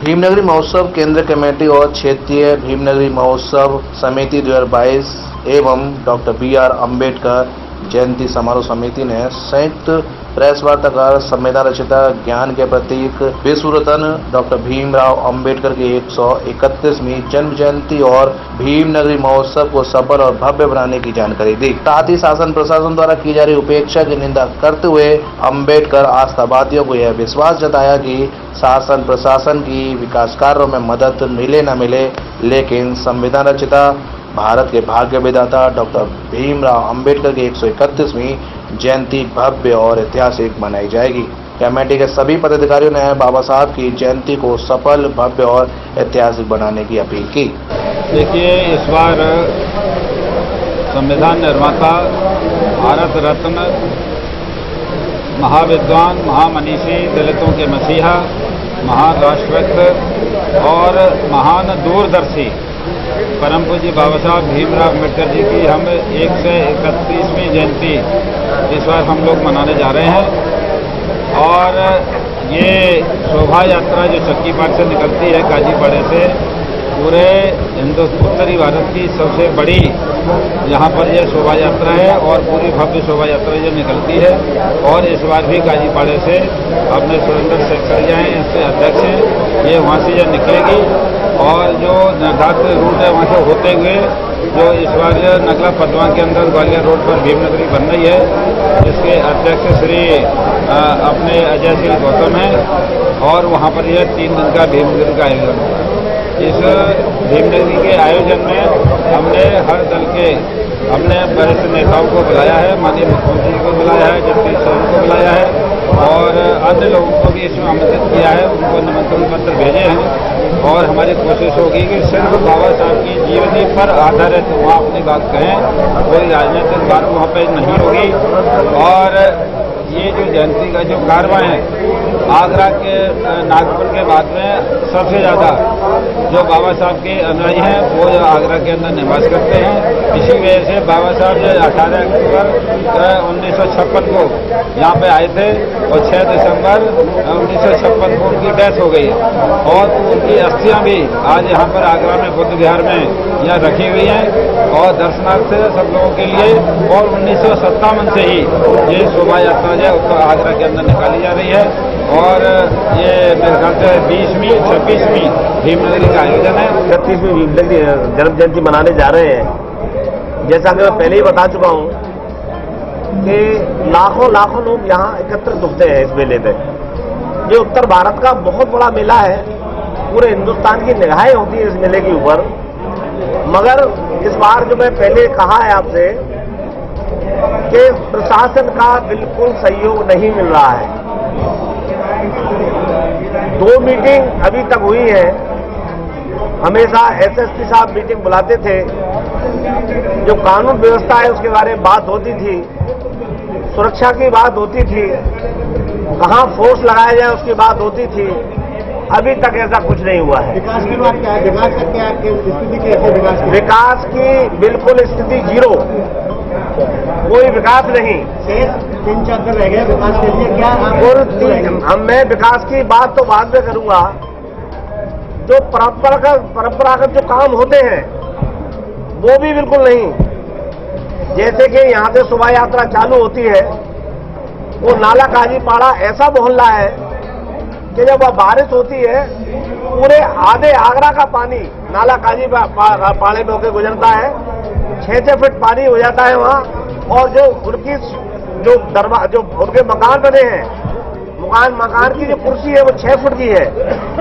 भीमनगरी महोत्सव केंद्र कमेटी और क्षेत्रीय भीमनगरी महोत्सव समिति 2022 एवं डॉक्टर बी.आर. अम्बेडकर जयंती समारोह समिति ने संयुक्त प्रेस वार्ता कर संविधान रचयिता ज्ञान के प्रतीक विश्व रत्न डॉक्टर भीमराव अम्बेडकर की 131वीं जन्म जयंती और भीमनगरी महोत्सव को सफल और भव्य बनाने की जानकारी दी। साथ ही शासन प्रशासन द्वारा की जा रही उपेक्षा की निंदा करते हुए अम्बेडकर आस्थावादियों को यह विश्वास जताया कि शासन प्रशासन की विकास कार्यों में मदद मिले न मिले, लेकिन संविधान रचयिता भारत के भाग्य विधाता डॉक्टर भीमराव अम्बेडकर की 131वीं जयंती भव्य और ऐतिहासिक मनाई जाएगी। कमेटी के सभी पदाधिकारियों ने बाबा साहब की जयंती को सफल, भव्य और ऐतिहासिक बनाने की अपील की। देखिए, इस बार संविधान निर्माता, भारत रत्न, महाविद्वान, महामनीषी, दलितों के मसीहा, महान राष्ट्रभक्त और महान दूरदर्शी परम पूज्य बाबा साहब भीमराव अम्बेडकर जी की हम 131वीं जयंती इस बार हम लोग मनाने जा रहे हैं। और ये शोभा यात्रा जो चक्की पाठ से निकलती है काजीपाड़े से, पूरे उत्तरी भारत की सबसे बड़ी यहाँ पर यह शोभा यात्रा है और पूरी भव्य शोभा यात्रा जो निकलती है। और इस बार भी काजीपाड़े से अपने सुरेंद्र सेक्रेटरी हैं, इसके अध्यक्ष हैं, ये वहाँ से यह निकलेगी और जो निर्धारित रूट है वहाँ से होते हुए जो इस बार नगला पदवा के अंदर ग्वालियर रोड पर भीमनगरी बन रही है, जिसके अध्यक्ष श्री अपने अजय श्री गौतम हैं और वहाँ पर यह 3 दिन का भीमनगरी का आयोजन होगा। इस भीमनगरी के आयोजन में हमने हर दल के हमने वरिष्ठ नेताओं को बुलाया है, माननीय मुख्यमंत्री को बुलाया है, जगदीश सिंह को बुलाया है और अन्य लोगों को भी इसमें आमंत्रित किया है, उनको निमंत्रण पत्र भेजे हैं। और हमारी कोशिश होगी कि सिर्फ बाबा साहब की जीवनी पर आधारित वहाँ अपनी बात कहें, कोई राजनीतिक बात वहाँ पर नहीं होगी। और ये जो जयंती का जो कारवां है, आगरा के नागपुर के बाद में सबसे ज़्यादा जो बाबा साहब के अनुयायी हैं वो आगरा के अंदर निवास करते हैं। इसी वजह से बाबा साहब जो 18 अक्टूबर 1956 को यहाँ पे आए थे और 6 दिसंबर 1956 को उनकी डेथ हो गई और उनकी अस्थियां भी आज यहाँ पर आगरा में बुद्ध विहार में यहाँ रखी हुई हैं और दर्शनार्थ सब लोगों के लिए। और 1957 से ही ये शोभा यात्रा जो है आगरा के अंदर निकाली जा रही है और ये मेरे ख्याल से 20वीं 26वीं भीमनगरी का आयोजन है। 31वीं भीमनगरी जन्म जयंती मनाने जा रहे हैं। जैसा कि मैं पहले ही बता चुका हूं कि लाखों लोग यहाँ एकत्रित होते हैं इस मेले में। ये उत्तर भारत का बहुत बड़ा मेला है, पूरे हिंदुस्तान की निगाहें होती है इस मेले के ऊपर। मगर इस बार जो मैं पहले कहा है आपसे कि प्रशासन का बिल्कुल सहयोग नहीं मिल रहा है। 2 मीटिंग अभी तक हुई है। हमेशा एसएसपी साहब मीटिंग बुलाते थे, जो कानून व्यवस्था है उसके बारे में बात होती थी, सुरक्षा की बात होती थी, कहां फोर्स लगाया जाए उसकी बात होती थी। अभी तक ऐसा कुछ नहीं हुआ है। विकास की बात क्या है? विकास का क्या स्थिति कैसे? विकास की बिल्कुल स्थिति 0, कोई विकास नहीं। 3-4 दिन रह गए विकास के लिए, क्या मैं विकास की बात तो बाद में करूंगा। जो परंपरागत जो काम होते हैं वो भी बिल्कुल नहीं। जैसे कि यहाँ से शोभा यात्रा चालू होती है, वो नाला काजीपाड़ा ऐसा मोहल्ला है कि जब वह बारिश होती है पूरे आधे आगरा का पानी नाला काजीपाड़े में होकर गुजरता है। 6-6 फीट पानी हो जाता है वहाँ। और जो उनकी जो उनके मकान बने हैं, मकान की जो कुर्सी है वो 6 फुट की है,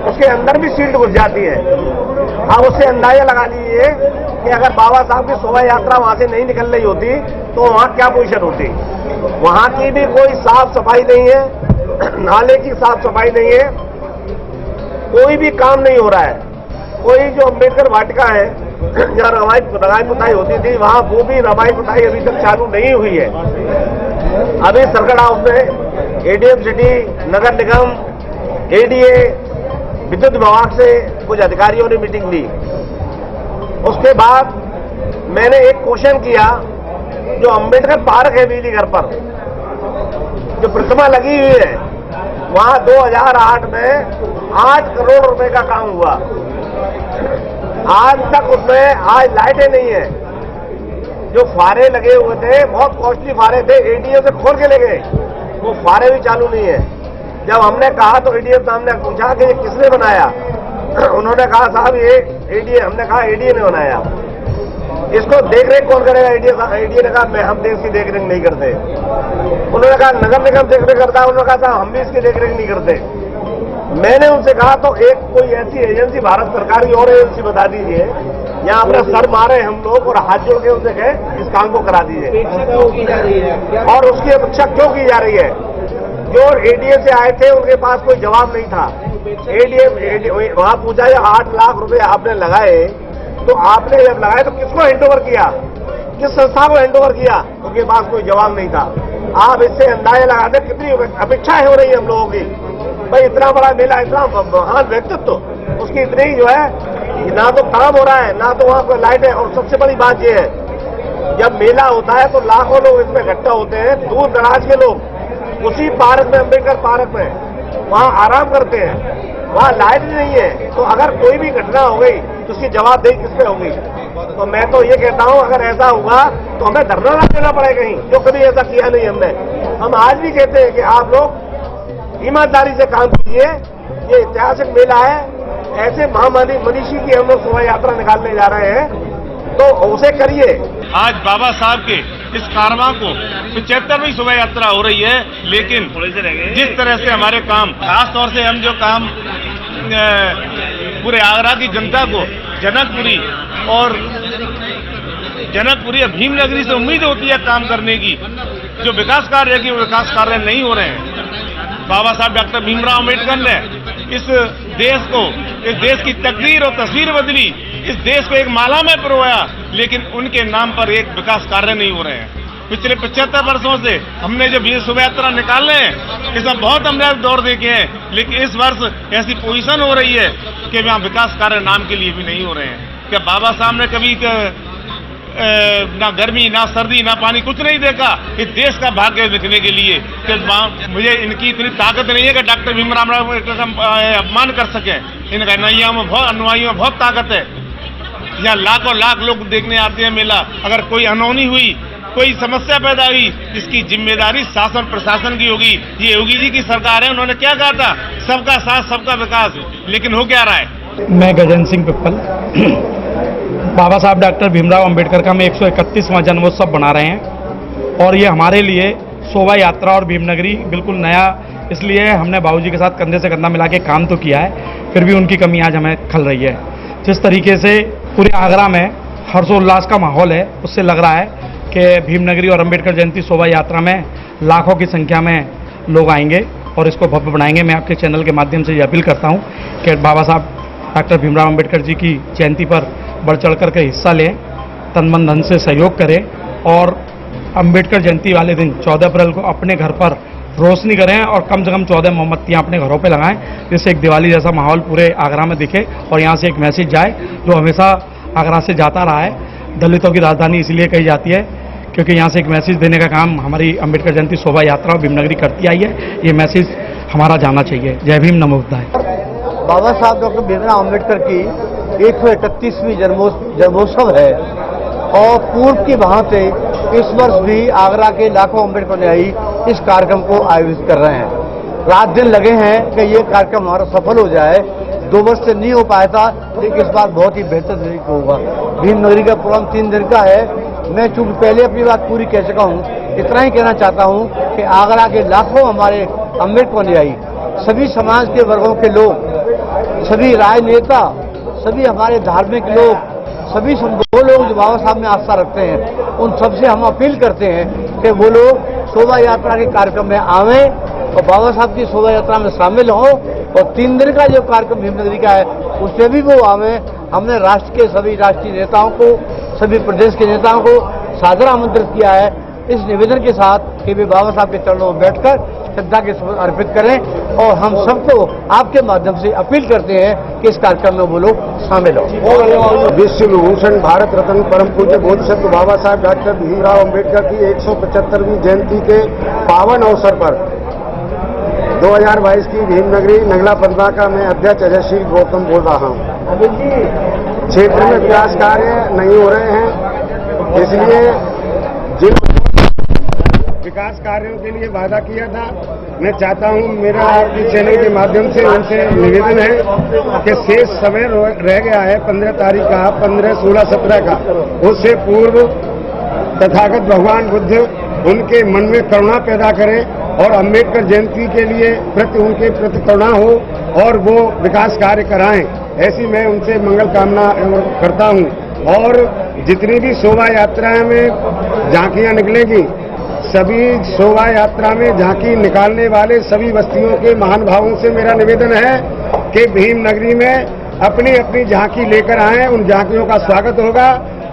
उसके अंदर भी सील्ड घुस जाती है। आप उससे अंदाजा लगा लीजिए कि अगर बाबा साहब की शोभा यात्रा वहां से नहीं निकल रही होती तो वहां क्या पोजीशन होती। वहां की भी कोई साफ सफाई नहीं है, नाले की साफ सफाई नहीं है, कोई भी काम नहीं हो रहा है। कोई जो अम्बेडकर वाटिका है जहाँ रवाई पुताई होती थी, वहां वो भी रवाई पुताई अभी तक चालू नहीं हुई है। अभी सर्किट हाउस में एडीएम सिटी, नगर निगम, एडीए, विद्युत विभाग से कुछ अधिकारियों ने मीटिंग ली। उसके बाद मैंने एक क्वेश्चन किया, जो अम्बेडकर पार्क है बिजली घर पर जो प्रतिमा लगी हुई है, वहां 2008 में 8 करोड़ रुपए का काम हुआ। आज तक उसमें आज लाइटें नहीं है। जो फारे लगे हुए थे, बहुत कॉस्टली फारे थे, एडीएम से खोल के ले गए, वो फारे भी चालू नहीं है। जब हमने कहा तो एडीएम साहब ने पूछा कि ये किसने बनाया, उन्होंने कहा साहब ये एडीएम, हमने कहा एडीएम ने बनाया। इसको देखरेख कौन करेगा? एडीएम ने कहा हम इसकी देखरेख नहीं करते। उन्होंने कहा नगर निगम देखरेख करता है, उन्होंने कहा साहब हम भी इसकी देखरेख नहीं करते। मैंने उनसे कहा तो एक कोई ऐसी एजेंसी, भारत सरकार की और एजेंसी बता दीजिए, यहाँ अपना सर मारे हम लोग और हाथ जोड़ के उनसे कहे इस काम को करा दीजिए। और उसकी अपेक्षा क्यों की जा रही है? जो एडीएम से आए थे उनके पास कोई जवाब नहीं था। एडीएम वहां पूछा है 8 लाख रुपए आपने लगाए, तो आपने जब लगाए तो किसको हैंडओवर किया, किस संस्था को हैंडओवर किया? उनके पास कोई जवाब नहीं था। आप इससे अंदाजा लगाते कितनी अपेक्षाएं हो रही है हम लोगों की। भाई इतना बड़ा मेला, इतना महान व्यक्तित्व, उसकी इतनी ही जो है ना तो काम हो रहा है, ना तो वहां पर लाइट है। और सबसे बड़ी बात यह है, जब मेला होता है तो लाखों लोग इसमें इकट्ठा होते हैं, दूर दराज के लोग उसी पार्क में, अम्बेडकर पार्क में वहां आराम करते हैं, वहां लाइट नहीं है। तो अगर कोई भी घटना हो गई तो उसकी जवाबदेही किस पे होगी? तो मैं तो ये कहता हूं अगर ऐसा हुआ तो हमें धरना ना देना पड़े कहीं, जो कभी ऐसा किया नहीं हमने। हम आज भी कहते हैं कि आप लोग ईमानदारी से काम कीजिए, ये ऐतिहासिक मेला है, ऐसे महामनीषी की हम लोग शोभा यात्रा निकालने जा रहे हैं, तो उसे करिए। आज बाबा साहब के इस कारवां को 75वीं शोभा यात्रा हो रही है, लेकिन जिस तरह से हमारे काम, खास तौर से हम जो काम पूरे आगरा की जनता को जनकपुरी और भीमनगरी से उम्मीद होती है काम करने की, जो विकास कार्य है कि वो विकास कार्य नहीं हो रहे हैं। बाबा साहब डॉक्टर भीमराव अम्बेडकर ने इस देश को, इस देश की तकदीर और तस्वीर बदली, इस देश को एक माला में पिरोया, लेकिन उनके नाम पर एक विकास कार्य नहीं हो रहे हैं। पिछले 75 वर्षों से हमने जब ये शोभा यात्रा निकाले हैं, इसमें बहुत हमने दौर देखे हैं, लेकिन इस वर्ष ऐसी पोजीशन हो रही है कि वहां विकास कार्य नाम के लिए भी नहीं हो रहे हैं। क्या बाबा साहब ने कभी ना गर्मी, ना सर्दी, ना पानी, कुछ नहीं देखा इस देश का भाग्य लिखने के लिए? कि मुझे इनकी इतनी ताकत नहीं है कि डॉक्टर भीमराव का अपमान कर सके। इनका अनुयायियों में बहुत ताकत है। यहाँ लाखों लाख लोग देखने आते हैं मेला। अगर कोई अनहोनी हुई, कोई समस्या पैदा हुई, इसकी जिम्मेदारी शासन प्रशासन की होगी। ये योगी जी की सरकार है, उन्होंने क्या कहा था, सबका साथ सबका विकास, लेकिन हो क्या रहा है? मैं गजेंद्र सिंह पिप्पल। बाबा साहब डॉक्टर भीमराव अंबेडकर का हम 131वां जन्मोत्सव बना रहे हैं, और ये हमारे लिए शोभा यात्रा और भीमनगरी बिल्कुल नया, इसलिए हमने बाबूजी के साथ कंधे से कंधा मिला के काम तो किया है, फिर भी उनकी कमी आज हमें खल रही है। जिस तरीके से पूरे आगरा में हर्षोल्लास का माहौल है, उससे लग रहा है कि भीमनगरी और अंबेडकर जयंती शोभा यात्रा में लाखों की संख्या में लोग आएंगे और इसको भव्य बनाएंगे। मैं आपके चैनल के माध्यम से ये अपील करता हूँ कि बाबा साहब डॉक्टर भीमराव अंबेडकर जी की जयंती पर बढ़ चढ़ कर के हिस्सा लें, तन मन धन से सहयोग करें, और अंबेडकर जयंती वाले दिन 14 अप्रैल को अपने घर पर रोशनी करें और कम से कम 14 मोमबत्तियाँ अपने घरों पे लगाएं, जिससे एक दिवाली जैसा माहौल पूरे आगरा में दिखे और यहाँ से एक मैसेज जाए जो हमेशा आगरा से जाता रहा है। दलितों की राजधानी इसलिए कही जाती है क्योंकि यहाँ से एक मैसेज देने का काम हमारी अंबेडकर जयंती शोभा यात्रा और भीमनगरी करती आई है। ये मैसेज हमारा जाना चाहिए। जय भीम, नमो बुद्धाय। बाबा साहब डॉक्टर भीमराव अम्बेडकर की 131वीं जन्मोत्सव है, और पूर्व की भांति इस वर्ष भी आगरा के लाखों अम्बेडकर अनुयायी इस कार्यक्रम को आयोजित कर रहे हैं। रात दिन लगे हैं कि ये कार्यक्रम हमारा सफल हो जाए। 2 वर्ष से नहीं हो पाया था, लेकिन इस बार बहुत ही बेहतर तरीके से होगा। भीमनगरी का प्रोग्राम 3 दिन का है। मैं चूंकि पहले अपनी बात पूरी कह चुका हूँ, इतना ही कहना चाहता हूँ कि आगरा के लाखों हमारे अम्बेडकर अनुयायी, सभी समाज के वर्गों के लोग, सभी राजनेता, सभी हमारे धार्मिक लोग, सभी वो लोग जो बाबा साहब में आस्था रखते हैं, उन सबसे हम अपील करते हैं कि वो लोग शोभा यात्रा के कार्यक्रम में आवें और बाबा साहब की शोभा यात्रा में शामिल हों, और 3 दिन का जो कार्यक्रम भीमनगरी का है उसमें भी वो आवें। हमने राष्ट्र के सभी राष्ट्रीय नेताओं को, सभी प्रदेश के नेताओं को सादर आमंत्रित किया है, इस निवेदन के साथ कि वे बाबा साहब के चरणों में बैठकर श्रद्धा के सुमन अर्पित करें, और हम सबको आपके माध्यम से अपील करते हैं कि इस कार्यक्रम में वो लोग शामिल हों। विश्व विभूषण भारत रत्न परम पूज्य बोधिसत्व बाबा साहब डॉक्टर भीमराव अम्बेडकर की 175वीं जयंती के पावन अवसर पर 2022 की भीमनगरी नगला पदमा का मैं अध्यक्ष अजयशील गौतम बोल रहा हूँ। क्षेत्र में विकास कार्य नहीं हो रहे हैं, इसलिए जिन विकास कार्यों के लिए वादा किया था, मैं चाहता हूं मेरा आपके चैनल के माध्यम से उनसे निवेदन है कि शेष समय रह गया है 15 तारीख का, 15, 16, 17 का, उससे पूर्व तथागत भगवान बुद्ध उनके मन में करुणा पैदा करें और अंबेडकर जयंती के लिए उनके प्रति करुणा हो और वो विकास कार्य कराएं, ऐसी मैं उनसे मंगल कामना करता हूं। और जितनी भी शोभा यात्राएं में झांकियां निकलेंगी, सभी शोभा यात्रा में झांकी निकालने वाले सभी बस्तियों के महान भावों से मेरा निवेदन है कि भीमनगरी में अपनी अपनी झांकी लेकर आएं, उन झांकियों का स्वागत होगा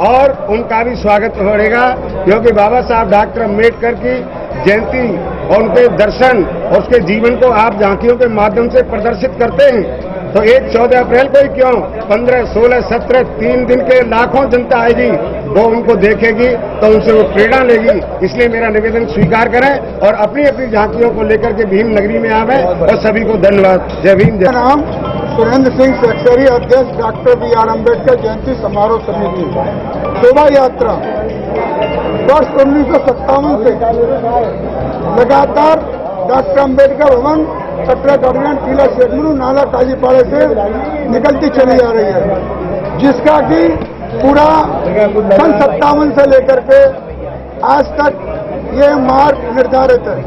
और उनका भी स्वागत होगा, क्योंकि बाबा साहब डॉक्टर अम्बेडकर की जयंती और उनके दर्शन और उसके जीवन को आप झांकियों के माध्यम से प्रदर्शित करते हैं। तो एक 14 अप्रैल को ही क्यों, 15, 16, 17 3 दिन के लाखों जनता आएगी, वो उनको देखेगी तो उनसे वो प्रेरणा लेगी। इसलिए मेरा निवेदन स्वीकार करें और अपनी अपनी झांकियों को लेकर के भीम नगरी में आवे। और सभी को धन्यवाद। जय भीम। जय नाम सुरेंद्र सिंह सेक्रेटरी, अध्यक्ष डॉक्टर BR अम्बेडकर जयंती समारोह समिति। शोभा यात्रा वर्ष 1957 से लगातार डॉक्टर अम्बेडकर भवन, कटरा गार्डन, किला शेखमुरु, नाला काजीपाड़े से निकलती चली जा रही है, जिसका कि पूरा सन 57 से लेकर के आज तक ये मार्ग निर्धारित है।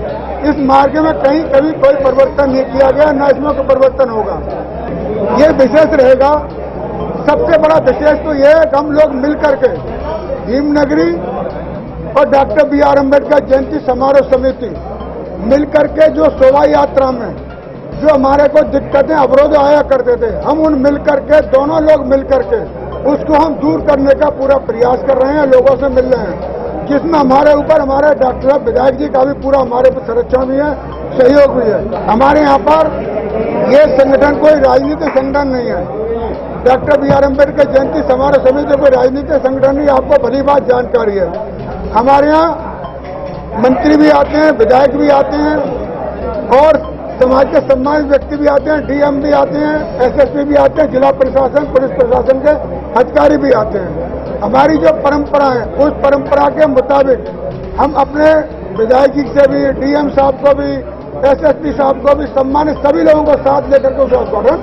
इस मार्ग में कहीं कभी कोई परिवर्तन नहीं किया गया, न इसमें कोई परिवर्तन होगा। ये विशेष रहेगा। सबसे बड़ा विशेष तो ये है कि हम लोग मिलकर के भीमनगरी और डॉक्टर BR अम्बेडकर जयंती समारोह समिति मिलकर के जो शोभा यात्रा में जो हमारे को दिक्कतें अवरोध आया करते थे, हम उन मिलकर के दोनों लोग मिलकर के उसको हम दूर करने का पूरा प्रयास कर रहे हैं, लोगों से मिल रहे हैं, जिसमें हमारे ऊपर हमारे डॉक्टर साहब विधायक जी का भी पूरा हमारे ऊपर संरक्षण भी है, सहयोग भी है। हमारे यहाँ पर ये संगठन कोई राजनीतिक संगठन नहीं है। डॉक्टर BR अम्बेडकर जयंती समारोह समिति कोई राजनीतिक संगठन नहीं, आपको भली बात जानकारी है। हमारे यहाँ मंत्री भी आते हैं, विधायक भी आते हैं और समाज के सम्मानित व्यक्ति भी आते हैं, DM भी आते हैं, SSP भी आते हैं, जिला प्रशासन, पुलिस प्रशासन के अधिकारी भी आते हैं। हमारी जो परंपरा है, उस परंपरा के मुताबिक हम अपने विधायक जी से भी, DM साहब को भी, SSP साहब को भी, सम्मानित सभी लोगों को साथ लेकर के उसका स्वागत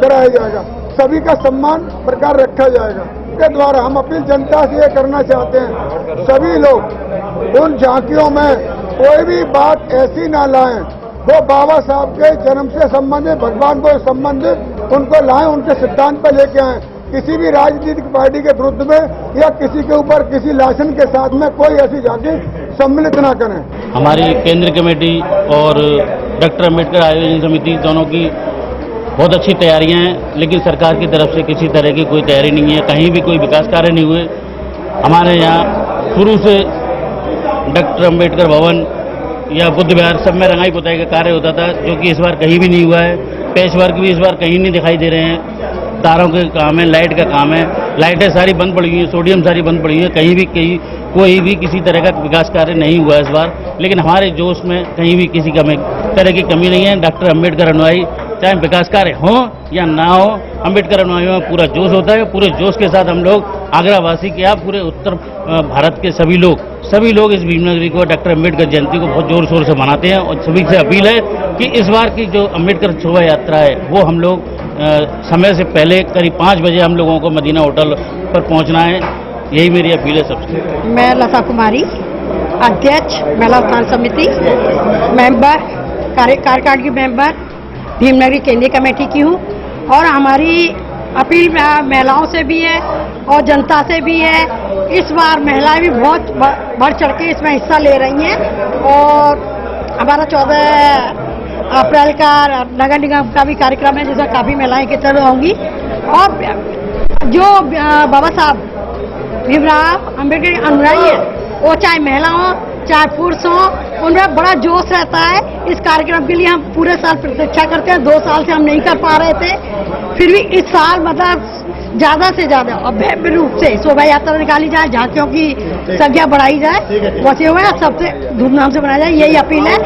कराया जाएगा, सभी का सम्मान प्रकार रखा जाएगा। के द्वारा हम अपनी जनता से ये करना चाहते हैं, सभी लोग उन झांकियों में कोई भी बात ऐसी ना लाएं वो बाबा साहब के जन्म से संबंधित, भगवान को संबंधित उनको लाएं, उनके सिद्धांत पर लेके आएं। किसी भी राजनीतिक पार्टी के विरुद्ध में या किसी के ऊपर किसी लाशन के साथ में कोई ऐसी झांकी सम्मिलित ना करें। हमारी केंद्रीय कमेटी और डॉक्टर अम्बेडकर आयोजन समिति दोनों की बहुत अच्छी तैयारियां हैं, लेकिन सरकार की तरफ से किसी तरह की कोई तैयारी नहीं है, कहीं भी कोई विकास कार्य नहीं हुए। हमारे यहाँ शुरू से डॉक्टर अम्बेडकर भवन या बुद्ध विहार सब में रंगाई पुताई का कार्य होता था, जो कि इस बार कहीं भी नहीं हुआ है। पैच वर्क भी इस बार कहीं नहीं दिखाई दे रहे हैं। तारों के काम है, लाइट का काम है, लाइटें सारी बंद पड़ी हुई हैं, सोडियम सारी बंद पड़ी हुई है, कहीं भी कोई भी किसी तरह का विकास कार्य नहीं हुआ इस बार। लेकिन हमारे जोश में कहीं भी किसी तरह की कमी नहीं है। डॉक्टर अम्बेडकर अनुयायी चाहे विकास कार्य हो या ना हो, अम्बेडकर अनुयायियों में पूरा जोश होता है। पूरे जोश के साथ हम लोग आगरावासी क्या पूरे उत्तर भारत के सभी लोग इस भीमनगरी को, डॉक्टर अम्बेडकर जयंती को बहुत जोर शोर से मनाते हैं। और सभी से अपील है कि इस बार की जो अम्बेडकर शोभा यात्रा है वो हम लोग समय से पहले करीब 5 बजे हम लोगों को मदीना होटल पर पहुंचना है। यही मेरी अपील है सबसे। मैं लता कुमारी, अध्यक्ष महिला उत्थान समिति, मेंबर, कार्यकारिणी की मेंबर, भीमनगरी केंद्रीय कमेटी की हूँ। और हमारी अपील महिलाओं से भी है और जनता से भी है। इस बार महिलाएं भी बहुत बढ़ चढ़ के इसमें हिस्सा ले रही हैं और हमारा 14 अप्रैल का नगर निगम का भी कार्यक्रम है, जिसमें काफ़ी महिलाएं की तरह होंगी। और जो बाबा साहब भीमराव अम्बेडकर अनुयायी है, वो चाहे महिला हो चाहे पुरुष हो, उनमें बड़ा जोश रहता है। इस कार्यक्रम के लिए हम पूरे साल प्रतीक्षा करते हैं। 2 साल से हम नहीं कर पा रहे थे, फिर भी इस साल मतलब ज़्यादा से ज़्यादा और भव्य रूप से शोभा यात्रा निकाली जाए, झांकियों की संख्या बढ़ाई जाए, बचे हुए सबसे धूमधाम से बनाया जाए, यही अपील है।